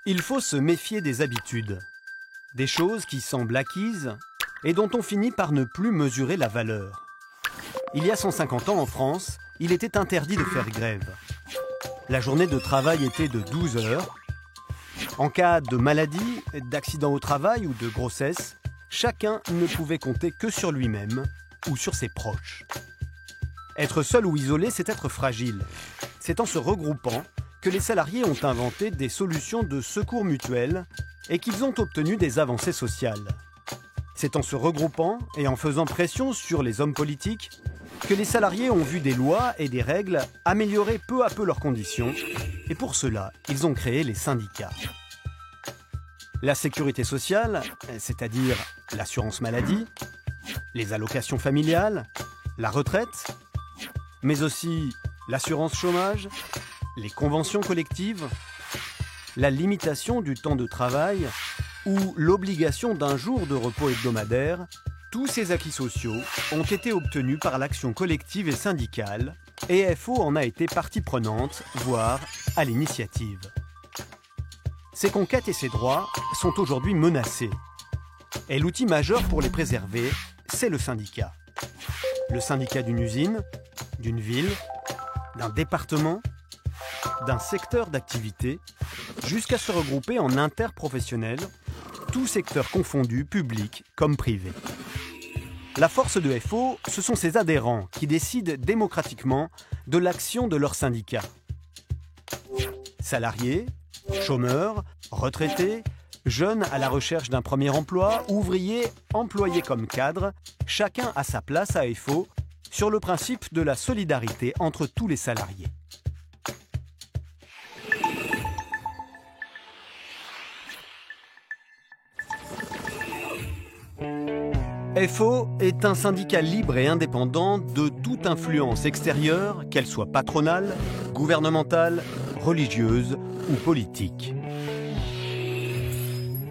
Il faut se méfier des habitudes, des choses qui semblent acquises et dont on finit par ne plus mesurer la valeur. Il y a 150 ans en France, il était interdit de faire grève. La journée de travail était de 12 heures. En cas de maladie, d'accident au travail ou de grossesse, chacun ne pouvait compter que sur lui-même ou sur ses proches. Être seul ou isolé, c'est être fragile. C'est en se regroupant que les salariés ont inventé des solutions de secours mutuels et qu'ils ont obtenu des avancées sociales. C'est en se regroupant et en faisant pression sur les hommes politiques que les salariés ont vu des lois et des règles améliorer peu à peu leurs conditions, et pour cela, ils ont créé les syndicats. La sécurité sociale, c'est-à-dire l'assurance maladie, les allocations familiales, la retraite, mais aussi l'assurance chômage, les conventions collectives, la limitation du temps de travail ou l'obligation d'un jour de repos hebdomadaire, tous ces acquis sociaux ont été obtenus par l'action collective et syndicale, et FO en a été partie prenante, voire à l'initiative. Ces conquêtes et ces droits sont aujourd'hui menacés. Et l'outil majeur pour les préserver, c'est le syndicat. Le syndicat d'une usine, d'une ville, d'un département, d'un secteur d'activité, jusqu'à se regrouper en interprofessionnels, tous secteurs confondus, publics comme privés. La force de FO, ce sont ses adhérents qui décident démocratiquement de l'action de leur syndicat. Salariés, chômeurs, retraités, jeunes à la recherche d'un premier emploi, ouvriers, employés comme cadres, chacun a sa place à FO sur le principe de la solidarité entre tous les salariés. FO est un syndicat libre et indépendant de toute influence extérieure, qu'elle soit patronale, gouvernementale, religieuse ou politique.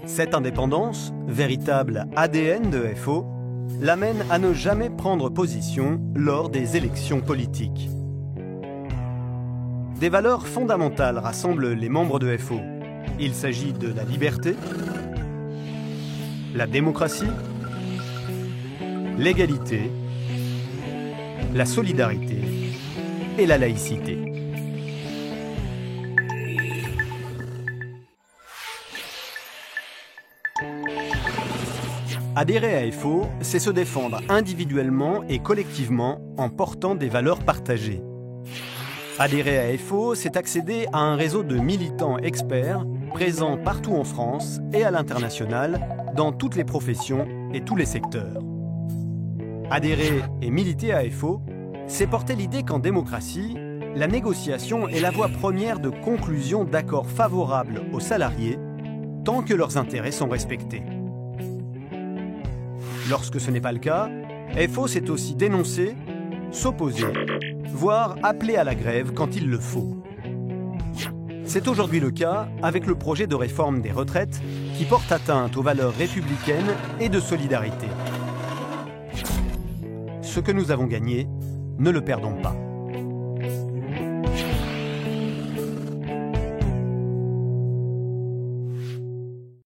Cette indépendance, véritable ADN de FO, l'amène à ne jamais prendre position lors des élections politiques. Des valeurs fondamentales rassemblent les membres de FO. Il s'agit de la liberté, la démocratie, l'égalité, la solidarité et la laïcité. Adhérer à FO, c'est se défendre individuellement et collectivement en portant des valeurs partagées. Adhérer à FO, c'est accéder à un réseau de militants experts présents partout en France et à l'international, dans toutes les professions et tous les secteurs. Adhérer et militer à FO, c'est porter l'idée qu'en démocratie, la négociation est la voie première de conclusion d'accords favorables aux salariés, tant que leurs intérêts sont respectés. Lorsque ce n'est pas le cas, FO c'est aussi dénoncer, s'opposer, voire appeler à la grève quand il le faut. C'est aujourd'hui le cas avec le projet de réforme des retraites qui porte atteinte aux valeurs républicaines et de solidarité. Ce que nous avons gagné, ne le perdons pas.